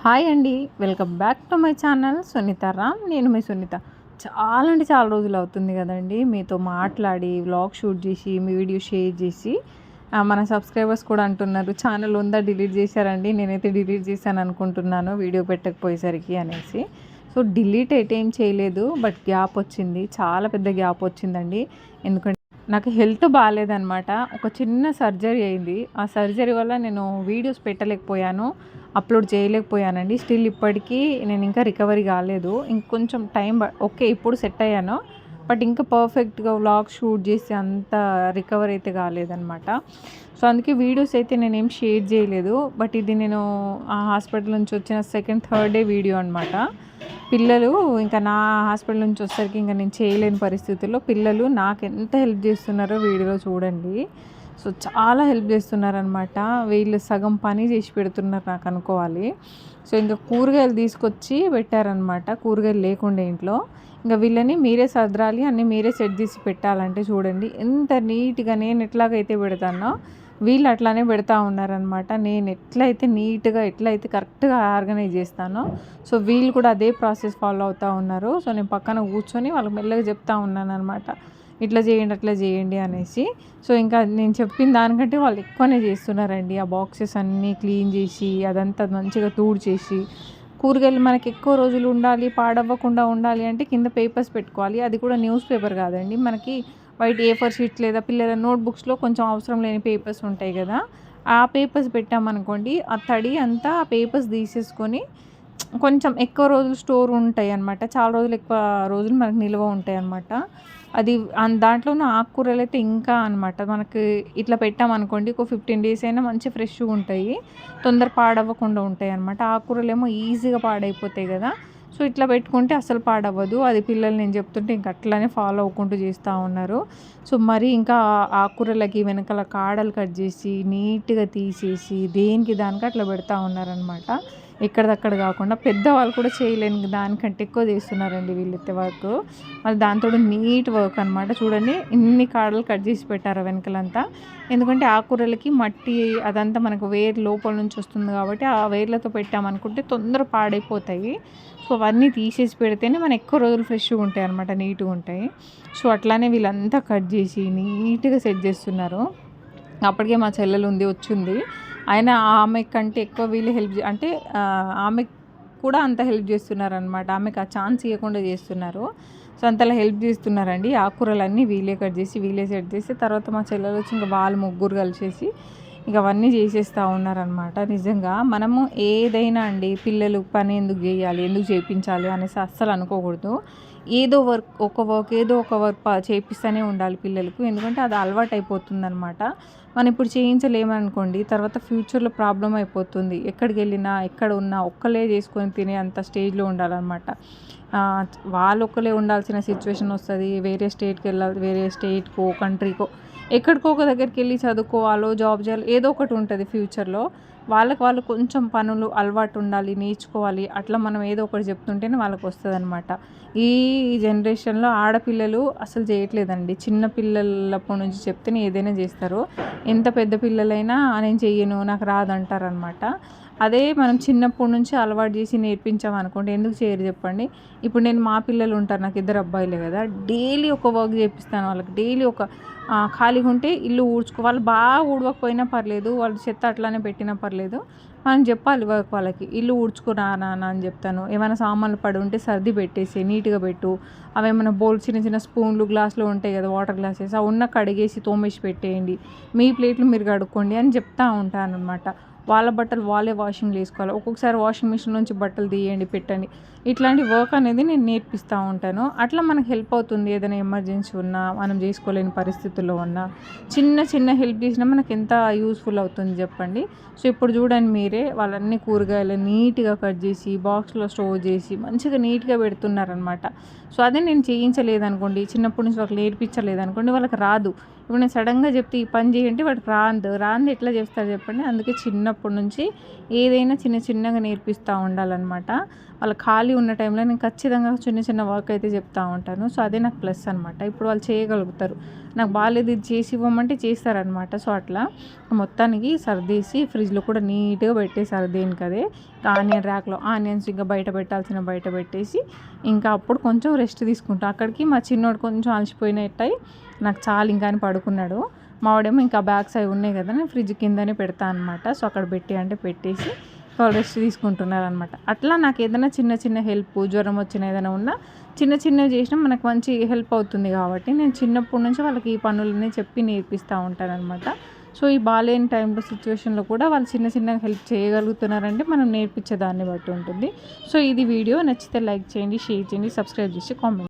Hi అండి, welcome back to my channel Sunitha Ram. నేను మీ సునీత. చాలా అంటే చాలా రోజులు అవుతుంది కదండి మీతో మాట్లాడి, వ్లాగ్ షూట్ చేసి, మీ వీడియో షేర్ చేసి. మన సబ్స్క్రైబర్స్ కూడా అంటున్నారు ఛానల్ ఉందా, డిలీట్ చేశారండి. నేనైతే డిలీట్ చేశాను అనుకుంటున్నాను వీడియో పెట్టకపోయేసరికి అనేసి. సో డిలీట్ అయితే ఏం చేయలేదు, బట్ గ్యాప్ వచ్చింది, చాలా పెద్ద గ్యాప్ వచ్చిందండి. ఎందుకంటే నాకు హెల్త్ బాగాలేదనమాట. ఒక చిన్న సర్జరీ అయింది. ఆ సర్జరీ వల్ల నేను వీడియోస్ పెట్టలేకపోయాను, అప్లోడ్ చేయలేకపోయానండి. స్టిల్ ఇప్పటికీ నేను ఇంకా రికవరీ కాలేదు. ఇంకొంచెం టైం ఓకే, ఇప్పుడు సెట్ అయ్యాను, బట్ ఇంకా పర్ఫెక్ట్గా వ్లాగ్ షూట్ చేసి అంత రికవర్ అయితే కాలేదనమాట. సో అందుకే వీడియోస్ అయితే నేనేం షేర్ చేయలేదు. బట్ ఇది నేను ఆ హాస్పిటల్ నుంచి వచ్చిన సెకండ్ థర్డ్ డే వీడియో అనమాట. పిల్లలు ఇంకా నా హాస్పిటల్ నుంచి వచ్చేసరికి ఇంకా నేను చేయలేని పరిస్థితుల్లో పిల్లలు నాకు ఎంత హెల్ప్ చేస్తున్నారో వీడియోలో చూడండి. సో చాలా హెల్ప్ చేస్తున్నారనమాట. వీళ్ళు సగం పని చేసి పెడుతున్నారు నాకు అనుకోవాలి. సో ఇంకా కూరగాయలు తీసుకొచ్చి పెట్టారనమాట, కూరగాయలు లేకుండా ఇంట్లో. ఇంకా వీళ్ళని మీరే సర్దాలి, అన్నీ మీరే సెట్ చేసి పెట్టాలంటే చూడండి ఎంత నీట్గా నేను ఎట్లాగైతే పెడతానో వీళ్ళు అట్లానే పెడతా ఉన్నారనమాట. నేను ఎట్లయితే నీట్గా ఎట్లయితే కరెక్ట్గా ఆర్గనైజ్ చేస్తానో సో వీళ్ళు కూడా అదే ప్రాసెస్ ఫాలో అవుతూ ఉన్నారు. సో నేను పక్కన కూర్చొని వాళ్ళకి మెల్లగా చెప్తా ఉన్నాను అనమాట, ఇట్లా చేయండి అట్లా చేయండి అనేసి. సో ఇంకా నేను చెప్పిన దానికంటే వాళ్ళు ఎక్కువనే చేస్తున్నారండి. ఆ బాక్సెస్ అన్నీ క్లీన్ చేసి అదంతా మంచిగా చేసి, కూరగాయలు మనకి ఎక్కువ రోజులు ఉండాలి, పాడవ్వకుండా ఉండాలి అంటే కింద పేపర్స్ పెట్టుకోవాలి. అది కూడా న్యూస్ పేపర్ కాదండి, మనకి వైట్ A4 షీట్స్ లేదా పిల్లల నోట్బుక్స్లో కొంచెం అవసరం లేని పేపర్స్ ఉంటాయి కదా, ఆ పేపర్స్ పెట్టామనుకోండి ఆ తడి అంతా ఆ పేపర్స్ తీసేసుకొని కొంచెం ఎక్కువ రోజులు స్టోర్ ఉంటాయి అన్నమాట. చాలా రోజులు ఎక్కువ రోజులు మనకు నిల్వ ఉంటాయి అన్నమాట. అది దాంట్లోనూ ఆకుకూరలు అయితే ఇంకా అనమాట. మనకి ఇట్లా పెట్టామనుకోండి ఒక 15 డేస్ అయినా మంచి ఫ్రెష్గా ఉంటాయి, తొందర పాడవ్వకుండా ఉంటాయి అన్నమాట. ఆకుకూరలు ఏమో ఈజీగా పాడైపోతాయి కదా, సో ఇట్లా పెట్టుకుంటే అసలు పాడవ్వదు. అది పిల్లలు నేను చెప్తుంటే ఇంక అట్లానే ఫాలో అవ్వకుంటూ చేస్తూ ఉన్నారు. సో మరి ఇంకా ఆకుకూరలకి వెనకాల కాడలు కట్ చేసి నీట్గా తీసేసి దేనికి దానికి అట్లా పెడతా ఉన్నారనమాట. ఎక్కడిదక్కడ కాకుండా పెద్దవాళ్ళు కూడా చేయలేని దానికంటే ఎక్కువ చేస్తున్నారండి వీళ్ళైతే వర్క్. మళ్ళీ దాంతో నీట్ వర్క్ అనమాట. చూడండి ఇన్ని కాడలు కట్ చేసి పెట్టారు వెనకలంతా. ఎందుకంటే ఆకుకూరలకి మట్టి అదంతా మనకు వేరు లోపల నుంచి వస్తుంది కాబట్టి ఆ వేర్లతో పెట్టామనుకుంటే తొందర పాడైపోతాయి. సో అవన్నీ తీసేసి పెడితేనే మనం ఎక్కువ రోజులు ఫ్రెష్గా ఉంటాయి అనమాట, నీట్గా ఉంటాయి. సో అట్లానే వీళ్ళంతా కట్ చేసి నీట్గా సెట్ చేస్తున్నారు. అప్పటికే మా చెల్లెలు వచ్చింది, అయినా ఆమె కంటే ఎక్కువ వీళ్ళు హెల్ప్ అంటే ఆమెకు కూడా అంత హెల్ప్ చేస్తున్నారనమాట. ఆమెకు ఆ ఛాన్స్ ఇవ్వకుండా చేస్తున్నారు. సో అంతలా హెల్ప్ చేస్తున్నారండి. ఆకుకూరలన్నీ వీళ్ళే కట్ చేసి వీళ్ళే సెట్ చేసి తర్వాత మా చెల్లెలు వచ్చి ఇంకా వాళ్ళు ముగ్గురు కలిసేసి ఇక అవన్నీ చేసేస్తూ ఉన్నారనమాట. నిజంగా మనము ఏదైనా అండి పిల్లలు పని ఎందుకు చేయాలి, ఎందుకు చేయించాలి అనేసి అస్సలు అనుకోకూడదు. ఏదో ఒక వర్క్ చేపిస్తూనే ఉండాలి పిల్లలకు, ఎందుకంటే అది అలవాటు అయిపోతుందన్నమాట. మనం ఇప్పుడు చేయించలేమనుకోండి తర్వాత ఫ్యూచర్లో ప్రాబ్లం అయిపోతుంది. ఎక్కడికి వెళ్ళినా ఎక్కడ ఉన్నా ఒక్కలే చేసుకొని తినే అంత స్టేజ్లో ఉండాలన్నమాట. వాళ్ళు ఒక్కలే ఉండాల్సిన సిచ్యువేషన్ వస్తుంది. వేరే స్టేట్కి వెళ్ళాలి, వేరే స్టేట్కో కంట్రీకో ఎక్కడికో ఒక దగ్గరికి వెళ్ళి చదువుకోవాలో జాబ్ చేయాలి, ఏదో ఒకటి ఉంటుంది ఫ్యూచర్లో. వాళ్ళు కొంచెం పనులు అలవాటు ఉండాలి, నేర్చుకోవాలి. అట్లా మనం ఏదో ఒకటి చెప్తుంటేనే వాళ్ళకి వస్తుంది అనమాట. ఈ జనరేషన్లో ఆడపిల్లలు అసలు చేయట్లేదండి. చిన్న పిల్లలప్పటి నుంచి చెప్తేనే ఏదైనా చేస్తారు. ఎంత పెద్ద పిల్లలైనా నేను చెయ్యను నాకు రాదంటారనమాట. అదే మనం చిన్నప్పటి నుంచి అలవాటు చేసి నేర్పించామనుకోండి ఎందుకు చేయరు చెప్పండి. ఇప్పుడు నేను మా పిల్లలు ఉంటారు, నాకు 2 అబ్బాయిలే కదా, డైలీ ఒక వర్క్ చేపిస్తాను వాళ్ళకి. డైలీ ఒక ఖాళీగా ఉంటే ఇల్లు వాళ్ళు బాగా ఊడవకపోయినా పర్లేదు, వాళ్ళు చెత్త అట్లానే పెట్టినా పర్లేదు, మనం చెప్పాలి వర్క్ వాళ్ళకి. ఇల్లు ఊడ్చుకురా నాన్న అని చెప్తాను. ఏమైనా సామాన్లు పడి ఉంటే సర్ది పెట్టేసి నీట్గా పెట్టు. అవి ఏమైనా చిన్న చిన్న స్పూన్లు గ్లాసులు ఉంటాయి కదా, వాటర్ గ్లాసెస్, అవి ఉన్న కడిగేసి తోమేసి పెట్టేయండి, మీ ప్లేట్లు మీరు కడుక్కోండి అని చెప్తా ఉంటాను అనమాట. వాళ్ళ బట్టలు వాళ్ళే వాషింగ్లో వేసుకోవాలి. ఒక్కొక్కసారి వాషింగ్ మిషన్ నుంచి బట్టలు తీయండి పెట్టండి. ఇట్లాంటి వర్క్ అనేది నేను నేర్పిస్తూ ఉంటాను. అట్లా మనకు హెల్ప్ అవుతుంది. ఏదైనా ఎమర్జెన్సీ ఉన్నా, మనం చేసుకోలేని పరిస్థితుల్లో ఉన్నా చిన్న చిన్న హెల్ప్ చేసినా మనకు ఎంత యూస్ఫుల్ అవుతుంది చెప్పండి. సో ఇప్పుడు చూడండి మీరే, వాళ్ళన్నీ కూరగాయలు నీట్గా కట్ చేసి బాక్స్లో స్టోర్ చేసి మంచిగా నీట్గా పెడుతున్నారనమాట. సో అదే నేను చేయించలేదనుకోండి, చిన్నప్పటి నుంచి వాళ్ళకి నేర్పించలేదనుకోండి వాళ్ళకి రాదు. ఇప్పుడు నేను సడన్గా చెప్తే ఈ పని చేయంటే వాడికి రాంది ఎట్లా చేస్తారు చెప్పండి. అందుకే చిన్నప్పటి నుంచి ఏదైనా చిన్నగా నేర్పిస్తూ ఉండాలన్నమాట. వాళ్ళు ఖాళీ ఉన్న టైంలో నేను ఖచ్చితంగా చిన్న వర్క్ అయితే చెప్తూ ఉంటాను. సో అదే నాకు ప్లస్ అనమాట. ఇప్పుడు వాళ్ళు చేయగలుగుతారు. నాకు బాగాలేదు ఇది చేసి ఇవ్వమంటే చేస్తారనమాట. సో అట్లా మొత్తానికి సర్దేసి ఫ్రిడ్జ్లో కూడా నీట్గా పెట్టేశారు దేనికదే. ఆనియన్ ర్యాక్లో ఆనియన్స్ ఇంకా బయట పెట్టాల్సిన బయట పెట్టేసి ఇంకా అప్పుడు కొంచెం రెస్ట్ తీసుకుంటా. అక్కడికి మా చిన్నోడు కొంచెం అలసిపోయినట్టాయి, నాకు చాలు ఇంకా అని పడుకున్నాడు. మావాడేమో ఇంకా బ్యాగ్స్ అవి ఉన్నాయి కదా, నేను ఫ్రిడ్జ్ కిందనే పెడతా అనమాట. సో అక్కడ పెట్టి అంటే పెట్టేసి వాళ్ళు రెస్ట్ తీసుకుంటున్నారు అనమాట. అట్లా నాకు ఏదైనా చిన్న చిన్న హెల్ప్, జ్వరం వచ్చిన ఏదైనా ఉన్నా చిన్న చిన్నవి చేసినా మనకు మంచి హెల్ప్ అవుతుంది కాబట్టి నేను చిన్నప్పటి నుంచి వాళ్ళకి ఈ పనులన్నీ చెప్పి నేర్పిస్తూ ఉంటాను అనమాట. సో ఈ బాలేని టైంలో సిచ్యువేషన్లో కూడా వాళ్ళు చిన్న చిన్నగా హెల్ప్ చేయగలుగుతున్నారంటే మనం నేర్పించే దాన్ని బట్టి ఉంటుంది. సో ఇది వీడియో నచ్చితే లైక్ చేయండి, షేర్ చేయండి, సబ్స్క్రైబ్ చేసి కామెంట్